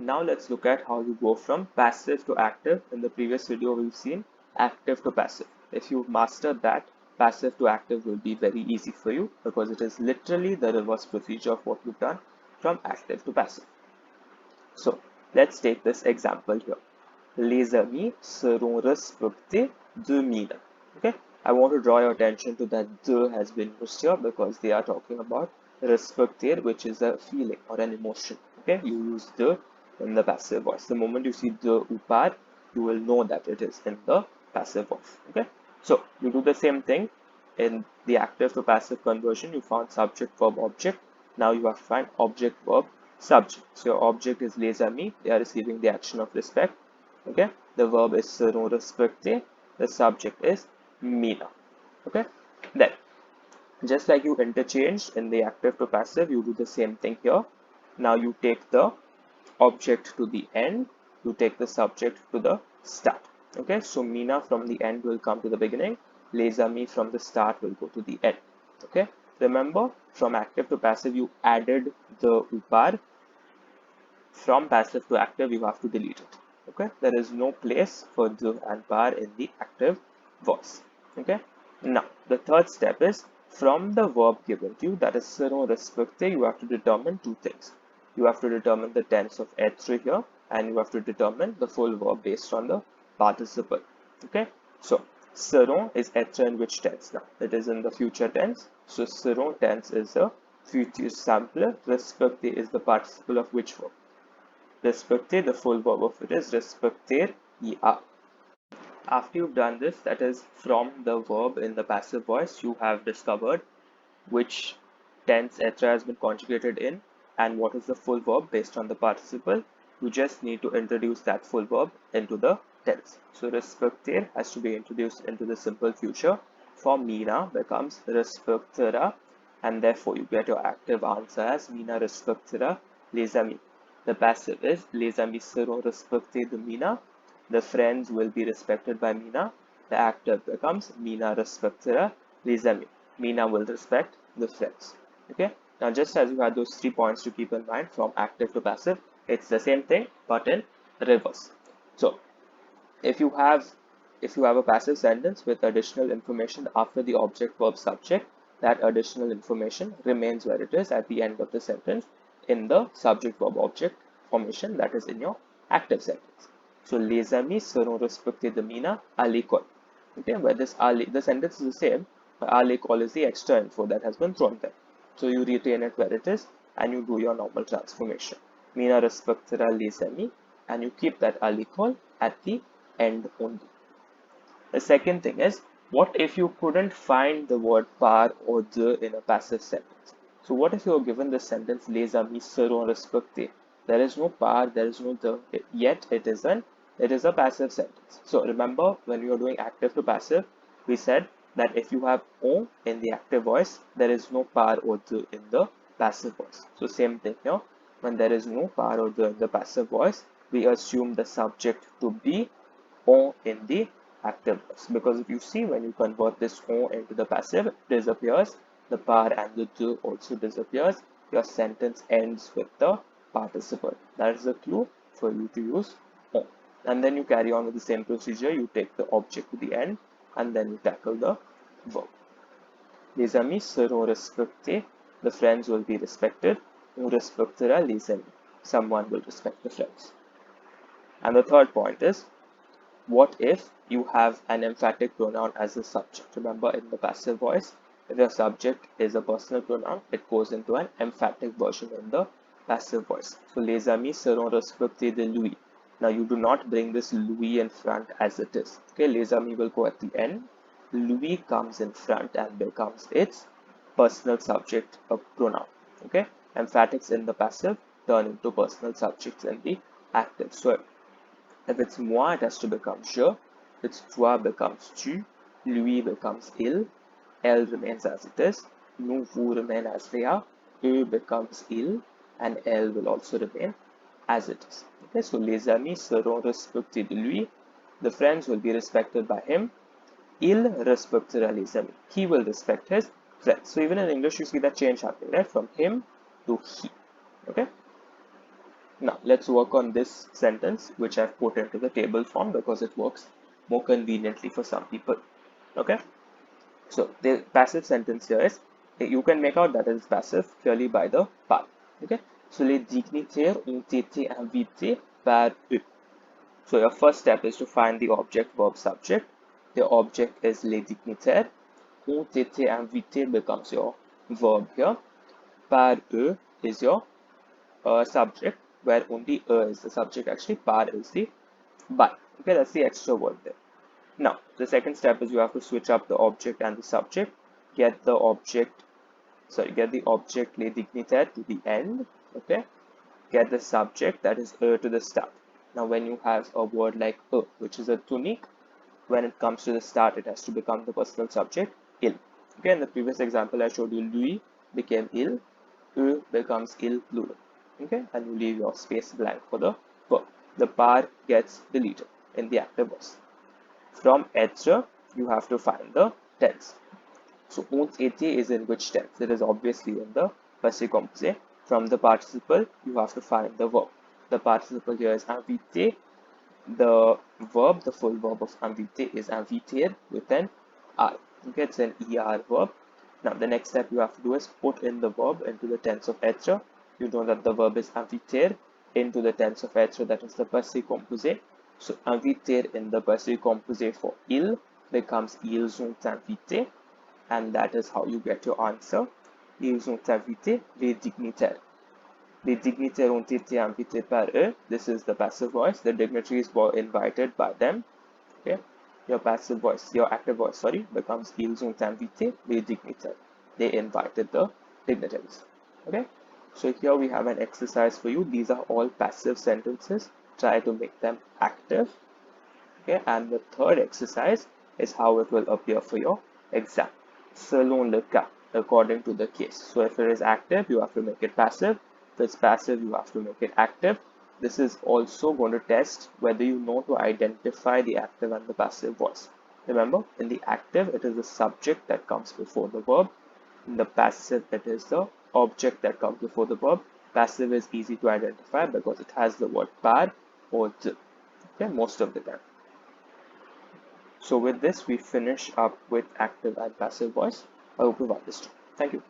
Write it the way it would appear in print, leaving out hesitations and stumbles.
Now let's look at how you go from passive to active. In the previous video, we've seen active to passive. If you've mastered that, passive to active will be very easy for you because it is literally the reverse procedure of what you've done from active to passive. So let's take this example here. Les amis seront respectés de mine. Okay, I want to draw your attention to that de has been used here because they are talking about respecter, which is a feeling or an emotion. Okay, you use de in the passive voice. The moment you see de ou par, you will know that it is in the passive voice. Okay, so you do the same thing in the active to passive conversion. You found subject, verb, object. Now you have to find object, verb, subject. So your object is les amis. They are receiving the action of respect. Okay, the verb is seront respectés. The subject is mina. Okay, then just like you interchanged in the active to passive, you do the same thing here. Now you take the object to the end, you take the subject to the start. Okay, so mina from the end will come to the beginning, les amis from the start will go to the end. Okay, remember from active to passive you added the upar. From passive to active you have to delete it. Okay, there is no place for the and par in the active voice. Okay, now the third step is from the verb given to you, that is seront respectés, you have to determine two things. You have to determine the tense of être here, and you have to determine the full verb based on the participle. Okay, so seront is être in which tense? Now it is in the future tense, so seront tense is a future simple. Respecter is the participle of which verb? Respecter, the full verb of it is respecter ya. After you've done this, that is from the verb in the passive voice, you have discovered which tense être has been conjugated in and what is the full verb based on the participle. You just need to introduce that full verb into the tense. So respecter has to be introduced into the simple future. For mina becomes respectera, and therefore you get your active answer as mina respectera les amis. The passive is les amis seront respectés de mina. The friends will be respected by mina. The active becomes mina respectera les amis. Mina will respect the friends. Okay. Now, just as you had those 3 points to keep in mind from active to passive, it's the same thing but in reverse. So, if you have a passive sentence with additional information after the object, verb, subject, that additional information remains where it is at the end of the sentence in the subject, verb, object formation that is in your active sentence. So, les amis seront respectés de mina à l'école. Okay, where this the sentence is the same, but à l'école is the extra info that has been thrown there. So you retain it where it is and you do your normal transformation. Mina respectera les amis, and you keep that à l'école at the end only. The second thing is, what if you couldn't find the word par or de in a passive sentence? So what if you are given the sentence les amis seront respectés? There is no par, there is no de, yet it is a passive sentence. So remember, when you are doing active to passive, we said that if you have on in the active voice, there is no par or de in the passive voice. So same thing here, when there is no par or de in the passive voice, we assume the subject to be on in the active voice, because if you see, when you convert this on into the passive, it disappears, the par and the de also disappears, your sentence ends with the participle. That is a clue for you to use on. And then you carry on with the same procedure. You take the object to the end and then you tackle the verb. Les amis seront respectés. The friends will be respected. On respectera les amis. Someone will respect the friends. And the third point is, what if you have an emphatic pronoun as a subject? Remember, in the passive voice, if your subject is a personal pronoun, it goes into an emphatic version in the passive voice. So, les amis seront respectés de lui. Now, you do not bring this lui in front as it is. Okay, les amis will go at the end. Lui comes in front and becomes its personal subject, a pronoun. Okay, emphatics in the passive turn into personal subjects in the active. So, if it's moi, it has to become je. If it's toi, becomes tu. Lui becomes il. Elle remains as it is. Nous, vous remain as they are. Eux becomes il. And elle will also remain as it is. Okay, so les amis seront respectés de lui. The friends will be respected by him. Il respectera les amis. He will respect his friends. So even in English, you see that change happening, right? From him to he. Okay. Now let's work on this sentence which I've put into the table form because it works more conveniently for some people. Okay, so the passive sentence here is, you can make out that it is passive purely by the par. Okay, so les dignitaires ont été invités par eux. So your first step is to find the object, verb, subject. The object is les dignitaires. Ont été invités becomes your verb here. Par eux is your subject, where only is the subject actually, par is the by. Okay, that's the extra word there. Now, the second step is you have to switch up the object and the subject. Get the object les dignitaires to the end. Okay, get the subject, that is to the start. Now, when you have a word like which is a tunique, when it comes to the start, it has to become the personal subject, il. Okay, in the previous example, I showed you lui became il, becomes il plural. Okay, and you leave your space blank for the verb. The par gets deleted in the active voice. From être, you have to find the tense. So ont été is in which tense? It is obviously in the passé composé. From the participle, you have to find the verb. The participle here is invité. The verb, the full verb of invité is inviter with an R. Okay, it's an ER verb. Now the next step you have to do is put in the verb into the tense of être. You know that the verb is inviter into the tense of être, that is the passé composé. So inviter in the passé composé for il becomes ils ont invité, and that is how you get your answer. Ils ont invité les dignitaires. Les dignitaires ont été invités par eux. This is the passive voice. The dignitaries were invited by them. Okay. Your active voice, sorry, becomes ils ont invité les dignitaires. They invited the dignitaries. Okay. So here we have an exercise for you. These are all passive sentences. Try to make them active. Okay. And the third exercise is how it will appear for your exam. Selon le cas, according to the case. So if it is active, you have to make it passive. If it's passive, you have to make it active. This is also going to test whether you know to identify the active and the passive voice. Remember, in the active, it is the subject that comes before the verb. In the passive, it is the object that comes before the verb. Passive is easy to identify because it has the word par or the, okay, most of the time. So with this, we finish up with active and passive voice. I hope you've understood. Thank you.